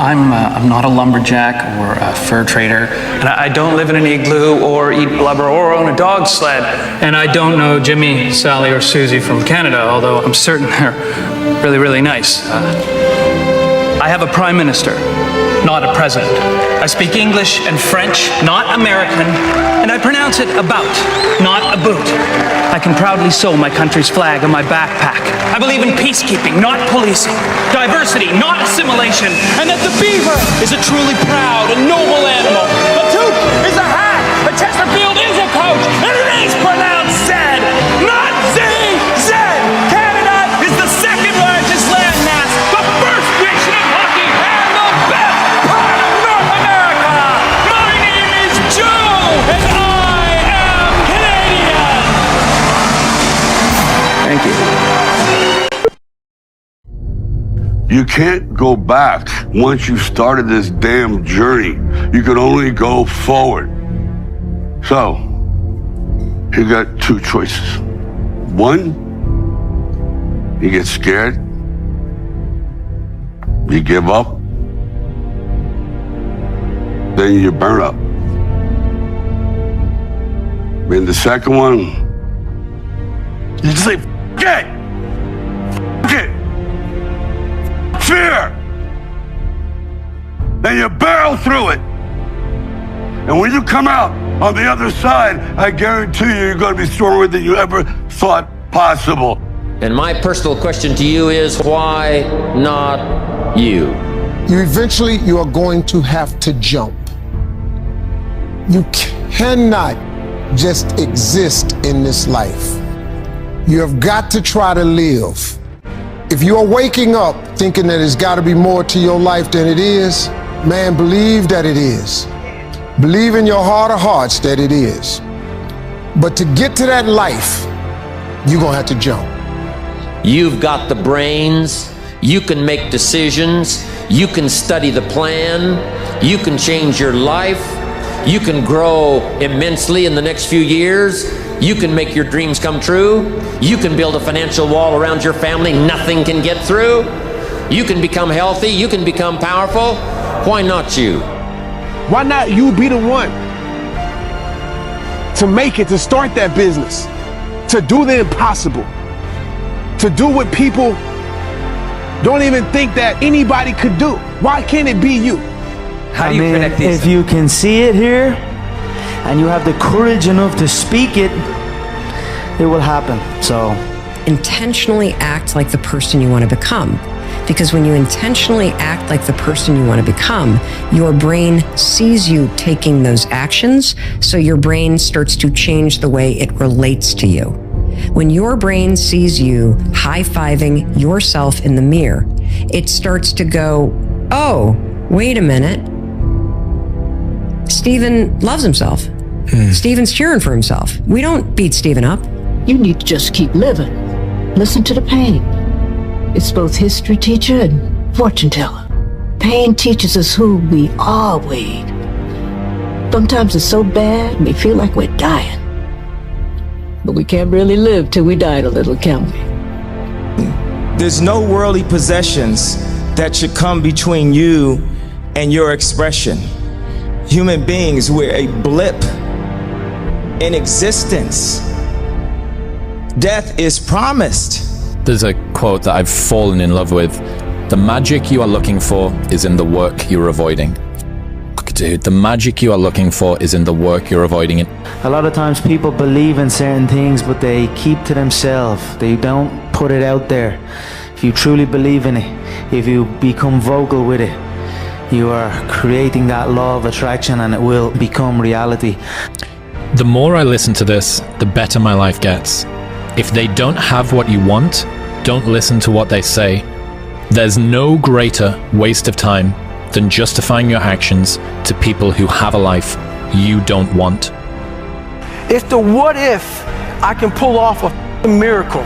I'm not a lumberjack or a fur trader. And I don't live in an igloo or eat blubber or own a dog sled. And I don't know Jimmy, Sally, or Susie from Canada, although I'm certain they're really, really nice. I have a prime minister, not a president. I speak English and French, not American, and I pronounce it about, not a boot. I can proudly sew my country's flag on my backpack. I believe in peacekeeping, not policing, diversity, not assimilation, and that the beaver is a truly proud and noble animal. The toque is a hat, a Chesterfield is a coach, and it is pronounced Zed, not Z-Z. Canada is the second largest landmass, the first nation in hockey, and the best part of North America. My name is Joe, and I am Canadian. Thank you. You can't go back once you've started this damn journey. You can only go forward. So, you got two choices. One, you get scared, you give up, then you burn up. And the second one, you just say, F it! F it! Fear! Then you barrel through it. And when you come out on the other side, I guarantee you, you're going to be stronger than you ever thought possible. And my personal question to you is, why not you? Eventually, you are going to have to jump. You cannot just exist in this life. You have got to try to live. If you are waking up thinking that there's got to be more to your life than it is, man, believe that it is. Believe in your heart of hearts that it is. But to get to that life, you're going to have to jump. You've got the brains, you can make decisions, you can study the plan, you can change your life, you can grow immensely in the next few years, you can make your dreams come true, you can build a financial wall around your family nothing can get through, you can become healthy, you can become powerful. Why not you? Why not you be the one to make it, to start that business, to do the impossible, to do what people don't even think that anybody could do? Why can't it be you? How do you connect these? If you can see it here and you have the courage enough to speak it, it will happen. So intentionally act like the person you want to become. Because when you intentionally act like the person you want to become, your brain sees you taking those actions, so your brain starts to change the way it relates to you. When your brain sees you high-fiving yourself in the mirror, it starts to go, oh, wait a minute. Steven loves himself. Steven's cheering for himself. We don't beat Steven up. You need to just keep living. Listen to the pain. It's both history teacher and fortune teller. Pain teaches us who we are, Wade. Sometimes it's so bad we feel like we're dying. But we can't really live till we die a little, can we? There's no worldly possessions that should come between you and your expression. Human beings, we're a blip in existence. Death is promised. There's a quote that I've fallen in love with. The magic you are looking for is in the work you're avoiding. Dude, the magic you are looking for is in the work you're avoiding. a lot of times people believe in certain things, but they keep to themselves. They don't put it out there. If you truly believe in it, if you become vocal with it, you are creating that law of attraction and it will become reality. The more I listen to this, the better my life gets. If they don't have what you want, don't listen to what they say. There's no greater waste of time than justifying your actions to people who have a life you don't want. It's the what if I can pull off a miracle.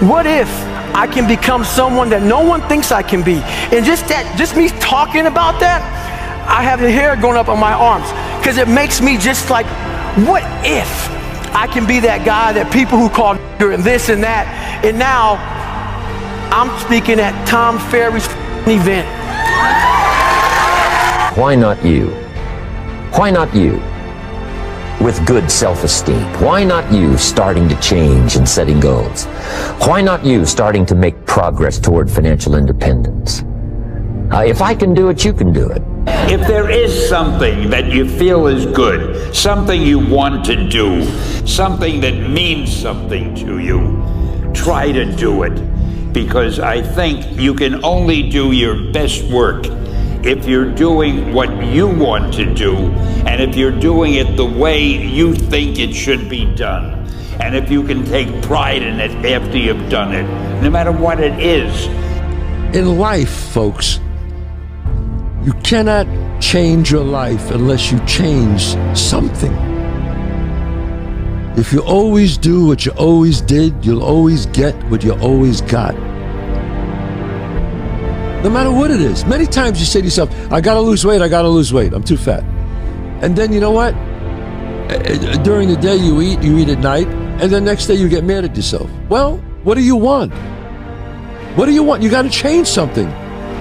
What if I can become someone that no one thinks I can be? And just me talking about that, I have the hair going up on my arms because it makes me just like, what if I can be that guy that people who call and this and that, and now I'm speaking at Tom Ferry's event. Why not you? Why not you? With good self-esteem. Why not you starting to change and setting goals? Why not you starting to make progress toward financial independence? If I can do it, you can do it. If there is something that you feel is good, something you want to do, something that means something to you, try to do it. Because I think you can only do your best work if you're doing what you want to do, and if you're doing it the way you think it should be done, and if you can take pride in it after you've done it, no matter what it is. In life, folks, you cannot change your life unless you change something. If you always do what you always did, you'll always get what you always got. No matter what it is. Many times you say to yourself, I gotta lose weight, I'm too fat. And then you know what? During the day you eat at night, and then next day you get mad at yourself. Well, what do you want? What do you want? You gotta change something.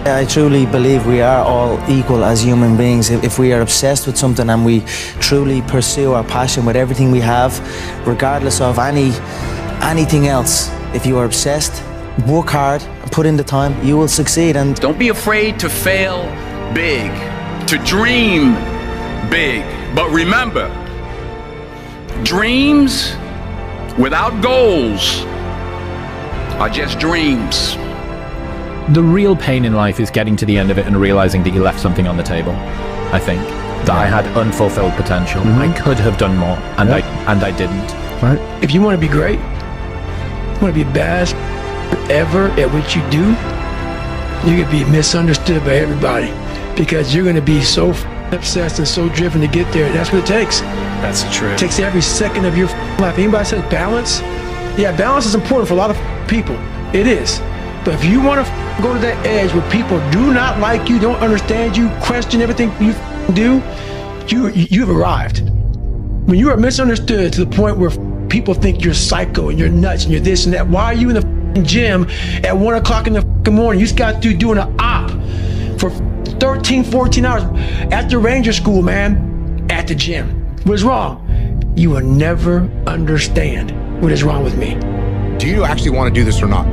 I truly believe we are all equal as human beings. If we are obsessed with something and we truly pursue our passion with everything we have, regardless of anything else, if you are obsessed, work hard, put in the time, you will succeed. And don't be afraid to fail big, to dream big. But remember, dreams without goals are just dreams. The real pain in life is getting to the end of it and realizing that you left something on the table. I think that I had unfulfilled potential. I could have done more, and I didn't. Right. If you want to be great, you want to be the best ever at what you do, you're going to be misunderstood by everybody because you're going to be so obsessed and so driven to get there. That's what it takes. That's true. It takes every second of your life. Anybody says balance? Yeah, balance is important for a lot of people. It is. But if you want to go to that edge where people do not like you, don't understand you, question everything you do, you've arrived. When you are misunderstood to the point where people think you're psycho and you're nuts and you're this and that, why are you in the gym at 1 o'clock in the morning? You just got through doing an op for 13, 14 hours at the Ranger School, man, at the gym. What is wrong? You will never understand what is wrong with me. Do you actually want to do this or not?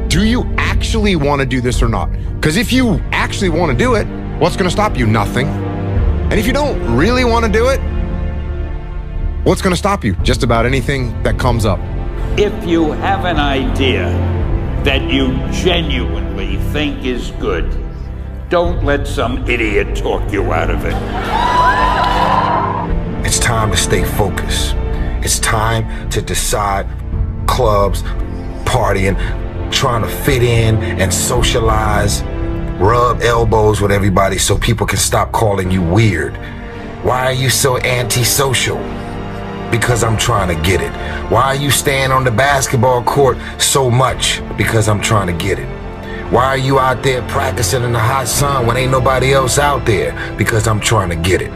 Do you actually want to do this or not? Because if you actually want to do it, what's going to stop you? Nothing. And if you don't really want to do it, what's going to stop you? Just about anything that comes up. If you have an idea that you genuinely think is good, don't let some idiot talk you out of it. It's time to stay focused. It's time to decide clubs, partying, trying to fit in and socialize, rub elbows with everybody so people can stop calling you weird. Why are you so antisocial? Because I'm trying to get it. Why are you staying on the basketball court so much? Because I'm trying to get it. Why are you out there practicing in the hot sun when ain't nobody else out there? Because I'm trying to get it.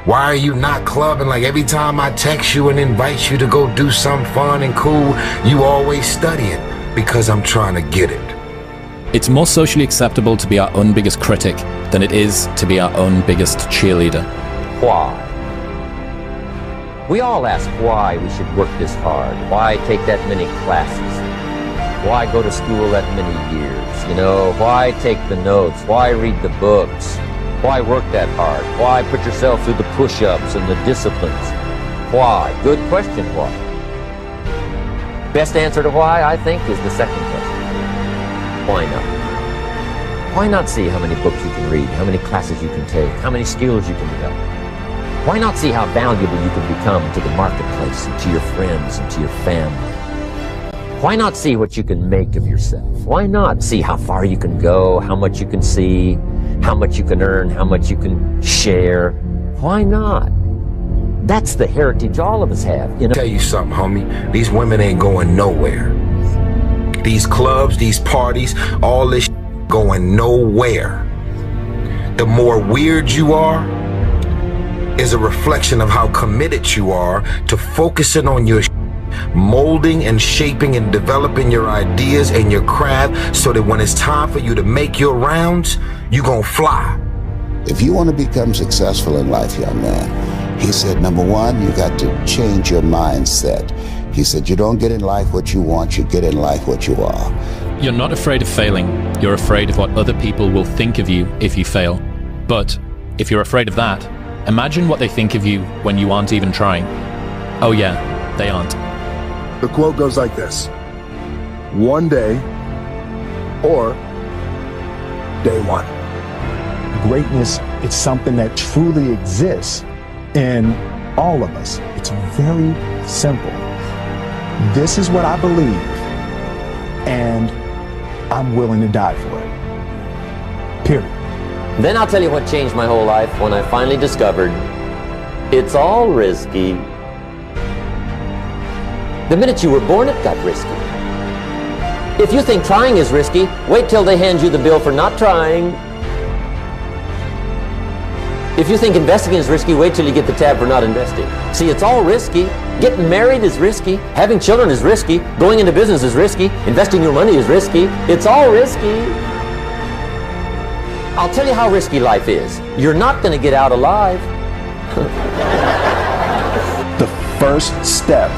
Why are you not clubbing like every time I text you and invite you to go do something fun and cool, you always studying? Because I'm trying to get it. It's more socially acceptable to be our own biggest critic than it is to be our own biggest cheerleader. Why? We all ask why we should work this hard. Why take that many classes? Why go to school that many years? You know, why take the notes? Why read the books? Why work that hard? Why put yourself through the push-ups and the disciplines? Why? Good question, why? Best answer to why, I think, is the second question. Why not? Why not see how many books you can read, how many classes you can take, how many skills you can develop? Why not see how valuable you can become to the marketplace and to your friends and to your family? Why not see what you can make of yourself? Why not see how far you can go, how much you can see, how much you can earn, how much you can share? Why not? That's the heritage all of us have. You know? Tell you something, homie. These women ain't going nowhere. These clubs, these parties, all this going nowhere. The more weird you are is a reflection of how committed you are to focusing on your molding and shaping and developing your ideas and your craft so that when it's time for you to make your rounds, you gonna fly. if you want to become successful in life, young man, he said, number one, you got to change your mindset. He said, you don't get in life what you want, you get in life what you are. You're not afraid of failing. You're afraid of what other people will think of you if you fail. But if you're afraid of that, imagine what they think of you when you aren't even trying. Oh yeah, they aren't. The quote goes like this: one day or day one. Greatness is something that truly exists in all of us. It's very simple. This is what I believe, and I'm willing to die for it. Period. Then I'll tell you what changed my whole life when I finally discovered it's all risky. The minute you were born, it got risky. If you think trying is risky, wait till they hand you the bill for not trying. If you think investing is risky, wait till you get the tab for not investing. See, it's all risky. Getting married is risky. Having children is risky. Going into business is risky. Investing your money is risky. It's all risky. I'll tell you how risky life is. You're not going to get out alive. The first step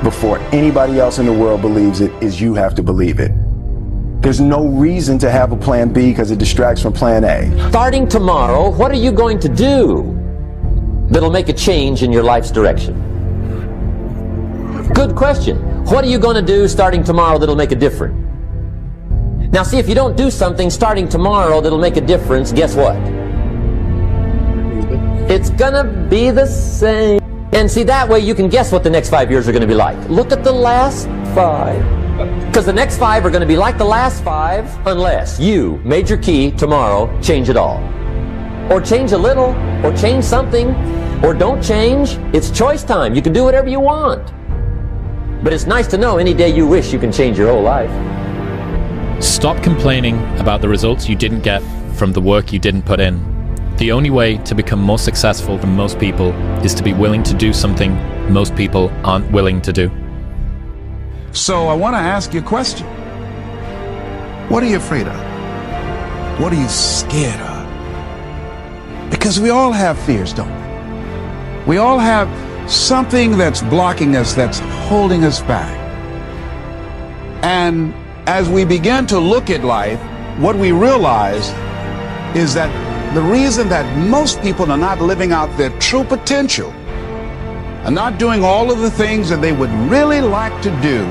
before anybody else in the world believes it is you have to believe it. There's no reason to have a plan B because it distracts from plan A. Starting tomorrow, what are you going to do that'll make a change in your life's direction? Good question. What are you going to do starting tomorrow that'll make a difference? Now see, if you don't do something starting tomorrow that'll make a difference, guess what? It's gonna be the same. And see, that way you can guess what the next 5 years are gonna be like. Look at the last 5. Because the next 5 are going to be like the last 5 unless you, major key, tomorrow, change it all. Or change a little, or change something, or don't change. It's choice time. You can do whatever you want. But it's nice to know any day you wish you can change your whole life. Stop complaining about the results you didn't get from the work you didn't put in. The only way to become more successful than most people is to be willing to do something most people aren't willing to do. So I want to ask you a question. What are you afraid of? What are you scared of? Because we all have fears, don't we? We all have something that's blocking us, that's holding us back. And as we begin to look at life, what we realize is that the reason that most people are not living out their true potential and not doing all of the things that they would really like to do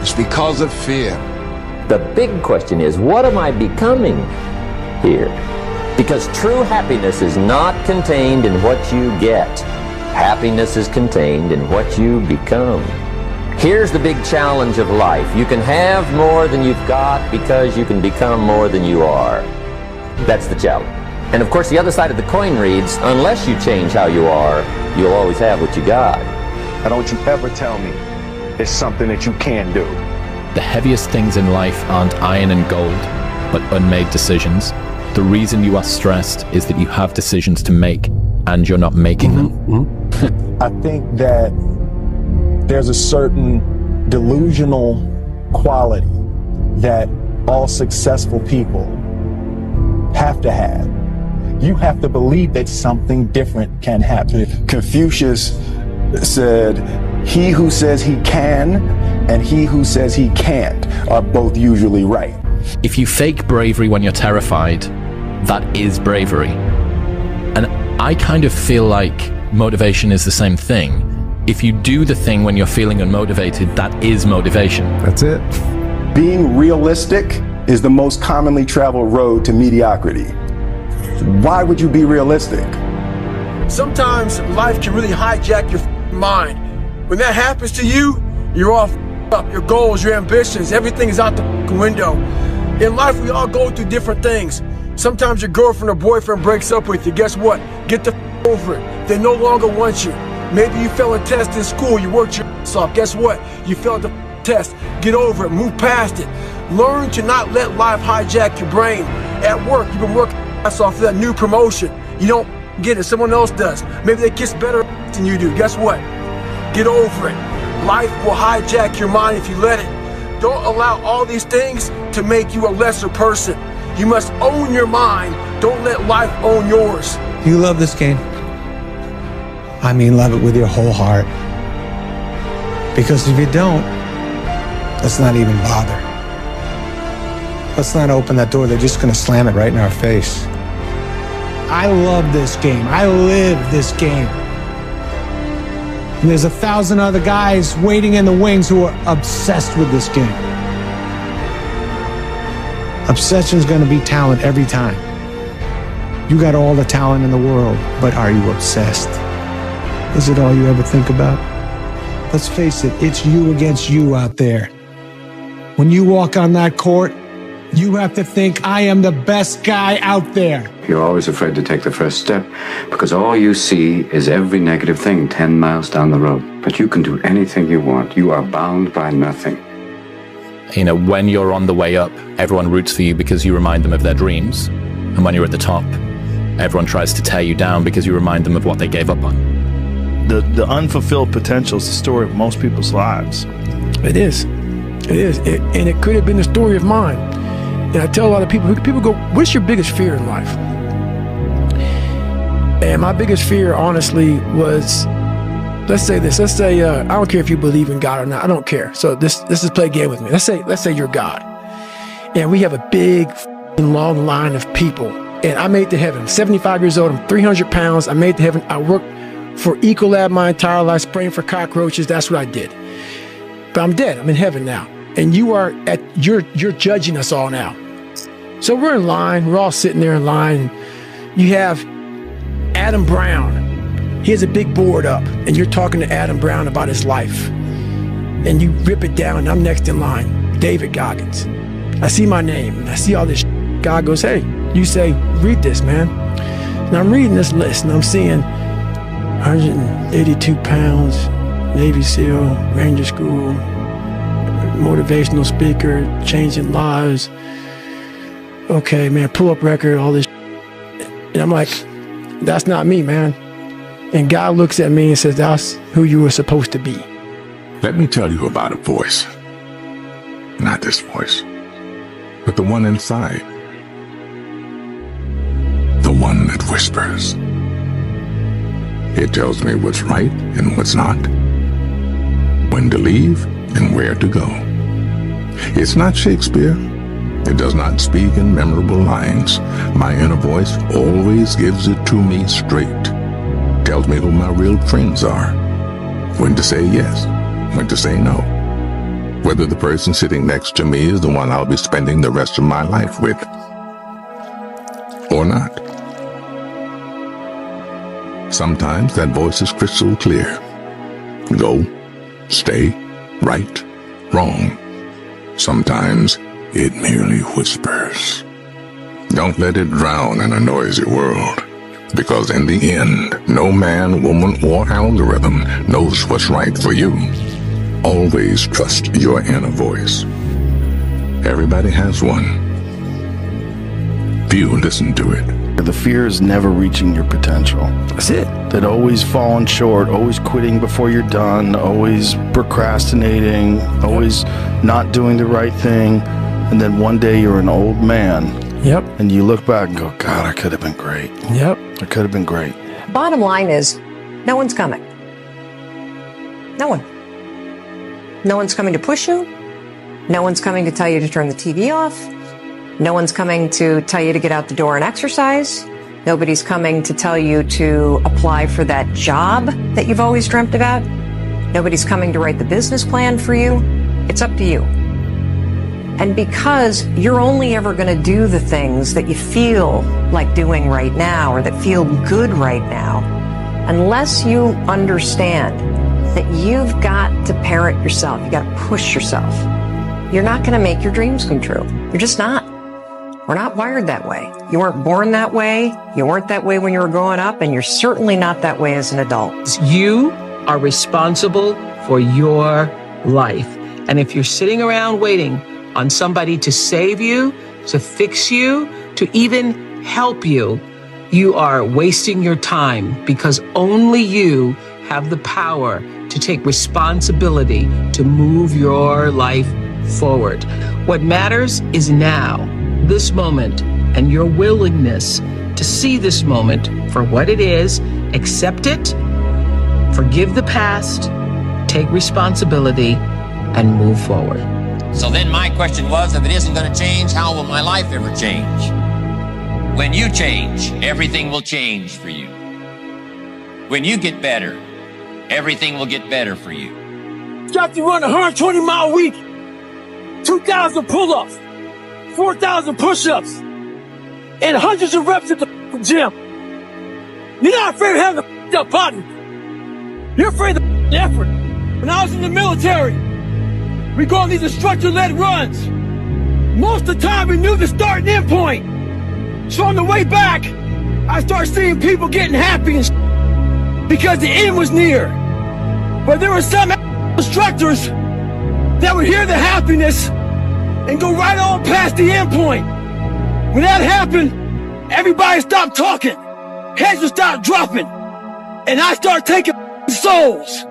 is because of fear. The big question is, what am I becoming here? Because true happiness is not contained in what you get. Happiness is contained in what you become. Here's the big challenge of life. You can have more than you've got because you can become more than you are. That's the challenge. And of course, the other side of the coin reads, unless you change how you are, you'll always have what you got. Now don't you ever tell me it's something that you can do. The heaviest things in life aren't iron and gold, but unmade decisions. The reason you are stressed is that you have decisions to make, and you're not making them. I think that there's a certain delusional quality that all successful people have to have. You have to believe that something different can happen. Confucius said, he who says he can and he who says he can't are both usually right. If you fake bravery when you're terrified, that is bravery. And I kind of feel like motivation is the same thing. If you do the thing when you're feeling unmotivated, that is motivation. That's it. Being realistic is the most commonly traveled road to mediocrity. Why would you be realistic? Sometimes life can really hijack your mind. When that happens to you, you're all up. Your goals, your ambitions, everything is out the window. In life, we all go through different things. Sometimes your girlfriend or boyfriend breaks up with you. Guess what? Get the over it. They no longer want you. Maybe you failed a test in school. You worked your ass off. Guess what? You failed the test. Get over it. Move past it. Learn to not let life hijack your brain. At work, you've been working your ass off for that new promotion. You don't get it. Someone else does. Maybe they kiss better than you do. Guess what? Get over it. Life will hijack your mind if you let it. Don't allow all these things to make you a lesser person. You must own your mind. Don't let life own yours. You love this game. I mean, love it with your whole heart. Because if you don't, let's not even bother. Let's not open that door. They're just going to slam it right in our face. I love this game. I live this game. And there's 1,000 other guys waiting in the wings who are obsessed with this game. Obsession's going to be talent every time. You got all the talent in the world, but are you obsessed? Is it all you ever think about? Let's face it, it's you against you out there. When you walk on that court, you have to think, I am the best guy out there. You're always afraid to take the first step because all you see is every negative thing 10 miles down the road. But you can do anything you want. You are bound by nothing. You know, when you're on the way up, everyone roots for you because you remind them of their dreams. And when you're at the top, everyone tries to tear you down because you remind them of what they gave up on. The unfulfilled potential is the story of most people's lives. It is. It is. And it could have been the story of mine. And I tell a lot of people go, what's your biggest fear in life? And my biggest fear, honestly, was, let's say this. Let's say, I don't care if you believe in God or not. I don't care. So let's just play a game with me. Let's say you're God. And we have a big, long line of people. And I made it to heaven. I'm 75 years old. I'm 300 pounds. I made it to heaven. I worked for Ecolab my entire life, spraying for cockroaches. That's what I did. But I'm dead. I'm in heaven now. And you're judging us all now. So we're in line. We're all sitting there in line. You have Adam Brown. He has a big board up, and you're talking to Adam Brown about his life. And you rip it down, and I'm next in line, David Goggins. I see my name, and I see all this. God goes, hey, you say, read this, man. And I'm reading this list, and I'm seeing 182 pounds, Navy SEAL, Ranger School, motivational speaker, changing lives. Okay, man, pull-up record, all this. And I'm like, that's not me, man. And God looks at me and says, that's who you were supposed to be. Let me tell you about a voice. Not this voice, but the one inside. The one that whispers. It tells me what's right and what's not. When to leave and where to go. It's not Shakespeare. It does not speak in memorable lines. My inner voice always gives it to me straight. Tells me who my real friends are. When to say yes, when to say no. Whether the person sitting next to me is the one I'll be spending the rest of my life with. Or not. Sometimes that voice is crystal clear. Go, stay, right, wrong. Sometimes it merely whispers. Don't let it drown in a noisy world, because in the end, no man, woman, or algorithm knows what's right for you. Always trust your inner voice. Everybody has one. Few listen to it. The fear is never reaching your potential. That's it. That always falling short, always quitting before you're done, always procrastinating, always not doing the right thing. And then one day you're an old man. Yep. And you look back and go, God, I could have been great. Yep. I could have been great. Bottom line is, no one's coming. No one. No one's coming to push you. No one's coming to tell you to turn the TV off. No one's coming to tell you to get out the door and exercise. Nobody's coming to tell you to apply for that job that you've always dreamt about. Nobody's coming to write the business plan for you. It's up to you. And because you're only ever going to do the things that you feel like doing right now or that feel good right now, unless you understand that you've got to parent yourself, you got to push yourself, you're not going to make your dreams come true. You're just not. We're not wired that way. You weren't born that way. You weren't that way when you were growing up, and you're certainly not that way as an adult. You are responsible for your life. And if you're sitting around waiting on somebody to save you, to fix you, to even help you, you are wasting your time, because only you have the power to take responsibility to move your life forward. What matters is now. this moment and your willingness to see this moment for what it is, accept it, forgive the past, take responsibility, and move forward. So then my question was, if it isn't going to change, how will my life ever change? When you change, everything will change for you. When you get better, everything will get better for you. You have to run a 120-mile week, 2,000 pull-ups, 4,000 push-ups, and hundreds of reps at the gym. You're not afraid of having a up body. You're afraid of the effort. When I was in the military, we go on these instructor-led runs. Most of the time, we knew the start and end point. So on the way back, I started seeing people getting happy and because the end was near. But there were some instructors that would hear the happiness and go right on past the end point. When that happened, everybody stopped talking. Heads would start dropping. And I started taking souls.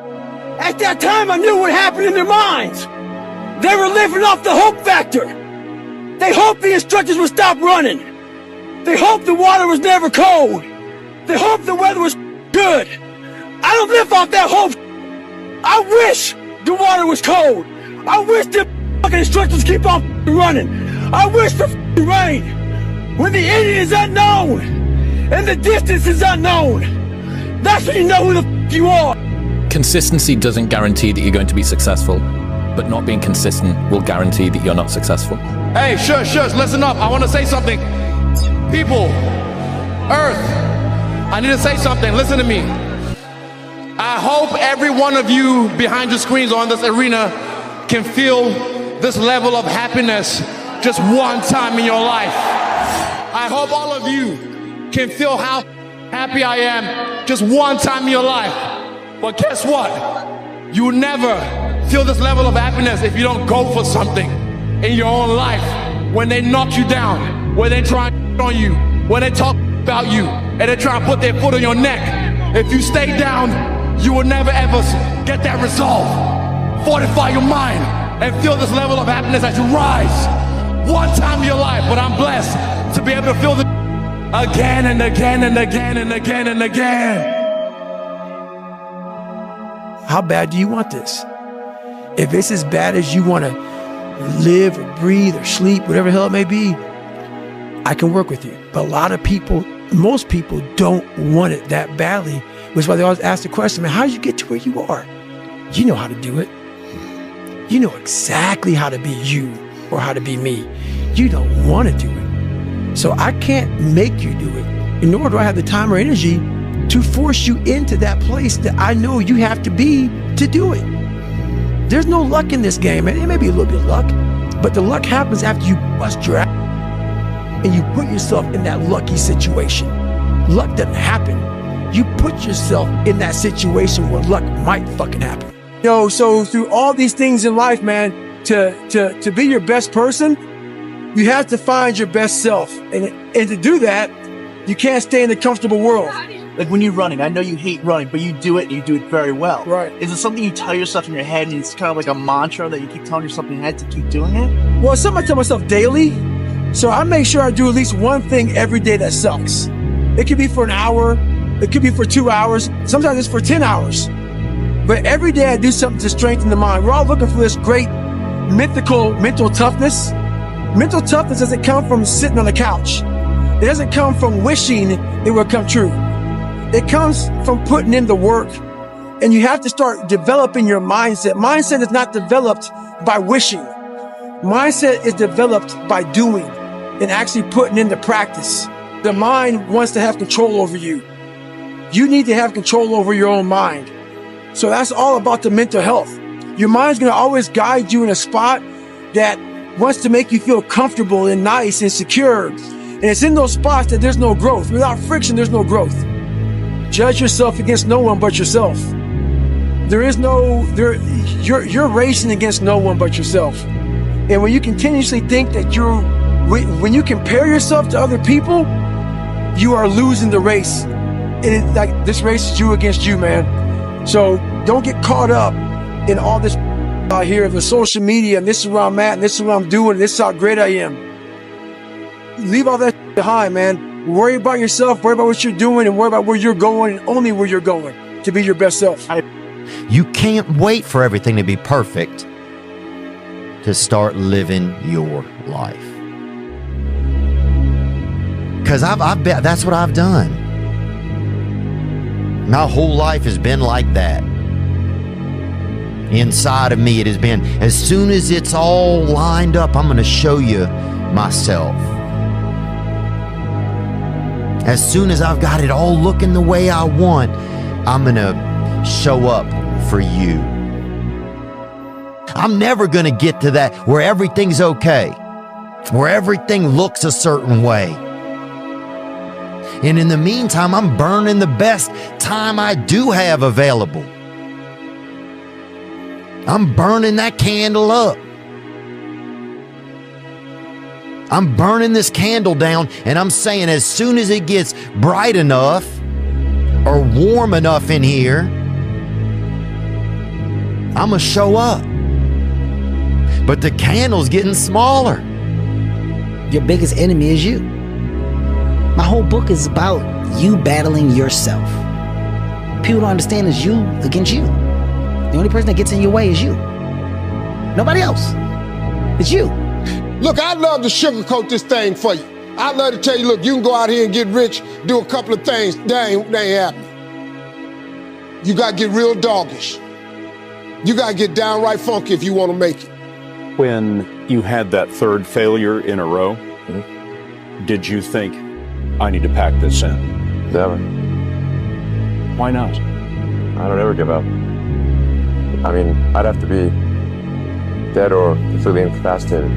At that time, I knew what happened in their minds. They were living off the hope factor. They hoped the instructors would stop running. They hoped the water was never cold. They hoped the weather was good. I don't live off that hope. I wish the water was cold. I wish the fucking instructors keep on running. I wish for rain. When the end is unknown and the distance is unknown, that's when you know who the you are. Consistency doesn't guarantee that you're going to be successful, but not being consistent will guarantee that you're not successful. Hey, shush, listen up. I want to say something. People, Earth, I need to say something. Listen to me. I hope every one of you behind your screens or in this arena can feel this level of happiness just one time in your life. I hope all of you can feel how happy I am just one time in your life. But guess what? You will never feel this level of happiness if you don't go for something in your own life. When they knock you down, when they try on you, when they talk about you, and they try to put their foot on your neck, if you stay down, you will never ever get that resolve. Fortify your mind and feel this level of happiness as you rise one time in your life. But I'm blessed to be able to feel this again and again and again and again and again. How bad do you want this? If it's as bad as you want to live or breathe or sleep, whatever the hell it may be, I can work with you. But a lot of people, most people don't want it that badly, which is why they always ask the question, man, how did you get to where you are? You know how to do it. You know exactly how to be you or how to be me. You don't want to do it. So I can't make you do it, and nor do I have the time or energy to force you into that place that I know you have to be to do it. There's no luck in this game, man. It may be a little bit of luck, but the luck happens after you bust your ass and you put yourself in that lucky situation. Luck doesn't happen. You put yourself in that situation where luck might fucking happen. Yo, so through all these things in life, man, to be your best person, you have to find your best self. And to do that, you can't stay in the comfortable world. Like when you're running, I know you hate running, but you do it and you do it very well. Right. Is it something you tell yourself in your head and it's kind of like a mantra that you keep telling yourself in your head to keep doing it? Well, it's something I tell myself daily. So I make sure I do at least one thing every day that sucks. It could be for an hour. It could be for 2 hours. Sometimes it's for 10 hours. But every day I do something to strengthen the mind. We're all looking for this great mythical mental toughness. Mental toughness doesn't come from sitting on the couch. It doesn't come from wishing it will come true. It comes from putting in the work. And you have to start developing your mindset. Mindset is not developed by wishing. Mindset is developed by doing and actually putting into practice. The mind wants to have control over you. You need to have control over your own mind. So that's all about the mental health. Your mind's going to always guide you in a spot that wants to make you feel comfortable and nice and secure. And it's in those spots that there's no growth. Without friction, there's no growth. Judge yourself against no one but yourself. You're racing against no one but yourself. And when you continuously think that when you compare yourself to other people, you are losing the race. And it's like this race is you against you, man. So don't get caught up in all this out here of the social media and this is where I'm at and this is what I'm doing and this is how great I am. leave all that behind, man. Worry about yourself, worry about what you're doing, and worry about where you're going, and only where you're going to be your best self. You can't wait for everything to be perfect to start living your life. Because I've bet that's what I've done. My whole life has been like that. Inside of me, it has been, as soon as it's all lined up, I'm going to show you myself. As soon as I've got it all looking the way I want, I'm going to show up for you. I'm never going to get to that where everything's okay, where everything looks a certain way. And in the meantime, I'm burning the best time I do have available. I'm burning that candle up. I'm burning this candle down, and I'm saying as soon as it gets bright enough or warm enough in here, I'm going to show up. But the candle's getting smaller. Your biggest enemy is you. My whole book is about you battling yourself. People don't understand it's you against you. The only person that gets in your way is you. Nobody else. It's you. Look, I'd love to sugarcoat this thing for you. I'd love to tell you, look, you can go out here and get rich, do a couple of things. That ain't happening. You got to get real doggish. You got to get downright funky if you want to make it. When you had that third failure in a row, did you think, I need to pack this in? Never. Why not? I don't ever give up. I mean, I'd have to be dead or completely incapacitated.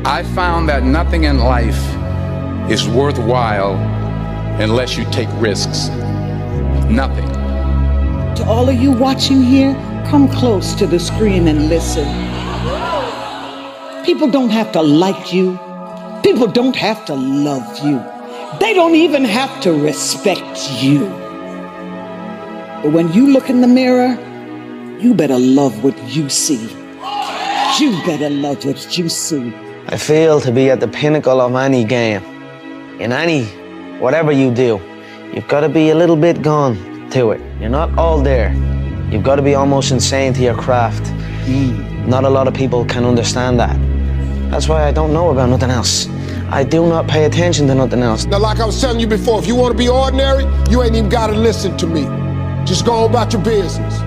I found that nothing in life is worthwhile unless you take risks. Nothing. To all of you watching here, come close to the screen and listen. People don't have to like you. People don't have to love you. They don't even have to respect you. But when you look in the mirror, you better love what you see. You better love what you see. I feel to be at the pinnacle of any game. In whatever you do, you've got to be a little bit gone to it. You're not all there. You've got to be almost insane to your craft. Not a lot of people can understand that. That's why I don't know about nothing else. I do not pay attention to nothing else. Now, like I was telling you before, if you want to be ordinary, you ain't even got to listen to me. Just go on about your business.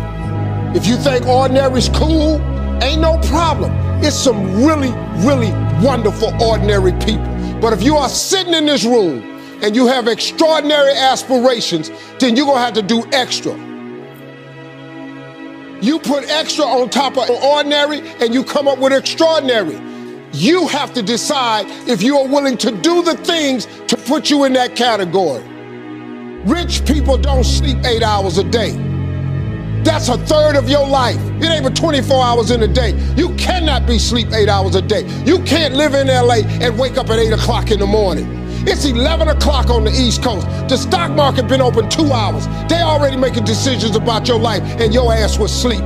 If you think ordinary's cool, ain't no problem. It's some really, really wonderful ordinary people. But if you are sitting in this room and you have extraordinary aspirations, then you're going to have to do extra. You put extra on top of ordinary and you come up with extraordinary. You have to decide if you are willing to do the things to put you in that category. Rich people don't sleep 8 hours a day. That's a third of your life. It ain't but 24 hours in a day. You cannot be sleep 8 hours a day. You can't live in LA and wake up at 8 o'clock in the morning. It's 11 o'clock on the East Coast. The stock market been open 2 hours. They already making decisions about your life and your ass was asleep.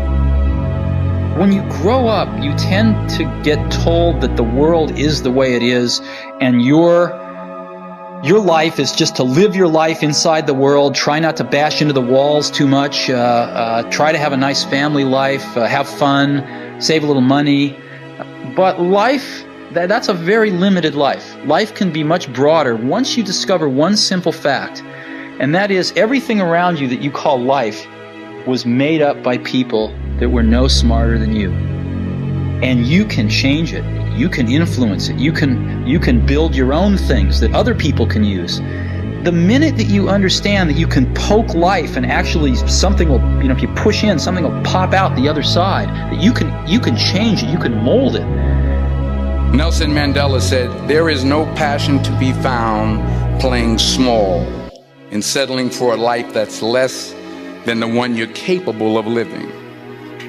When you grow up, you tend to get told that the world is the way it is, and your life is just to live your life inside the world, try not to bash into the walls too much, try to have a nice family life, have fun, save a little money. But life, that's a very limited life. Life can be much broader once you discover one simple fact, and that is everything around you that you call life was made up by people that were no smarter than you. And you can change it. You can influence it. You can build your own things that other people can use. The minute that you understand that you can poke life and actually something will, if you push in, something will pop out the other side, that you can change it, you can mold it. Nelson Mandela said, "There is no passion to be found playing small and settling for a life that's less than the one you're capable of living."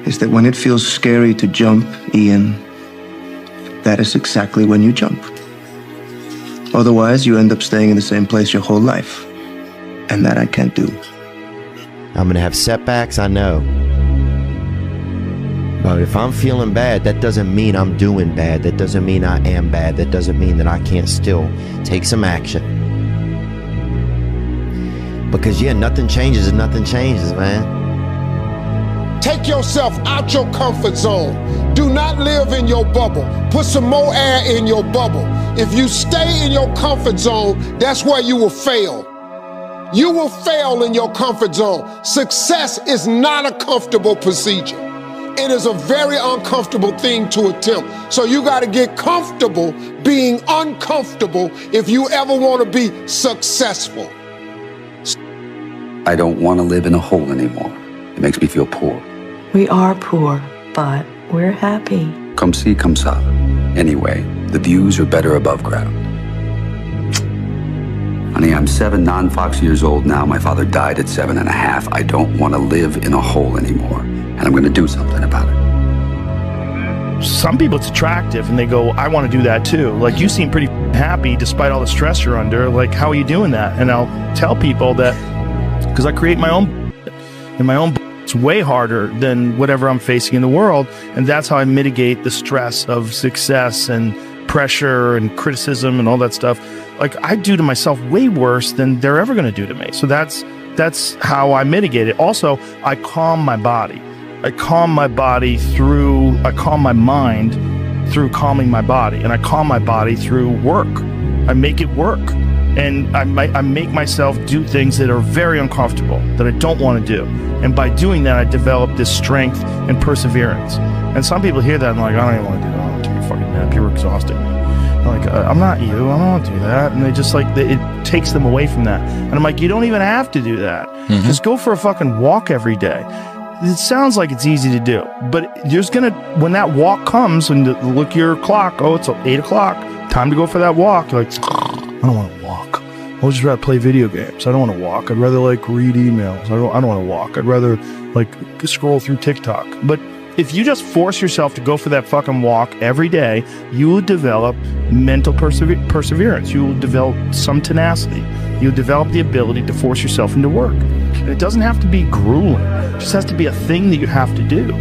Is that when it feels scary to jump, Ian, that is exactly when you jump. Otherwise, you end up staying in the same place your whole life. And that I can't do. I'm going to have setbacks, I know. But if I'm feeling bad, that doesn't mean I'm doing bad. That doesn't mean I am bad. That doesn't mean that I can't still take some action. Because yeah, nothing changes and nothing changes, man. Take yourself out your comfort zone. Do not live in your bubble. Put some more air in your bubble. If you stay in your comfort zone, that's where you will fail. You will fail in your comfort zone. Success is not a comfortable procedure. It is a very uncomfortable thing to attempt. So you got to get comfortable being uncomfortable if you ever want to be successful. I don't want to live in a hole anymore. It makes me feel poor. We are poor, but we're happy. Come see, come ça. Anyway, the views are better above ground. Honey, I'm 7 non-Fox years old now. My father died at 7.5. I don't want to live in a hole anymore. And I'm going to do something about it. Some people it's attractive and they go, I want to do that too. Like, you seem pretty happy despite all the stress you're under. Like, how are you doing that? And I'll tell people that because I create my own, and my own it's way harder than whatever I'm facing in the world. And that's how I mitigate the stress of success and pressure and criticism and all that stuff. Like, I do to myself way worse than they're ever going to do to me. So that's how I mitigate it. Also, I calm my body. I calm my mind through calming my body. And I calm my body through work. I make it work. And I make myself do things that are very uncomfortable, that I don't want to do. And by doing that, I develop this strength and perseverance. And some people hear that and like, I don't even want to do that. Oh, take a fucking nap. You're exhausting me. Like, I'm not you. I don't want to do that. And they just like, it takes them away from that. And I'm like, you don't even have to do that. Mm-hmm. Just go for a fucking walk every day. It sounds like it's easy to do, but there's when that walk comes and you look at your clock, oh, it's 8 o'clock, time to go for that walk. You're like, I don't want to walk. I'll just rather play video games. I don't want to walk. I'd rather like read emails. I don't want to walk. I'd rather like scroll through TikTok. But if you just force yourself to go for that fucking walk every day, you will develop mental perseverance. You will develop some tenacity. You'll develop the ability to force yourself into work. And it doesn't have to be grueling. It just has to be a thing that you have to do.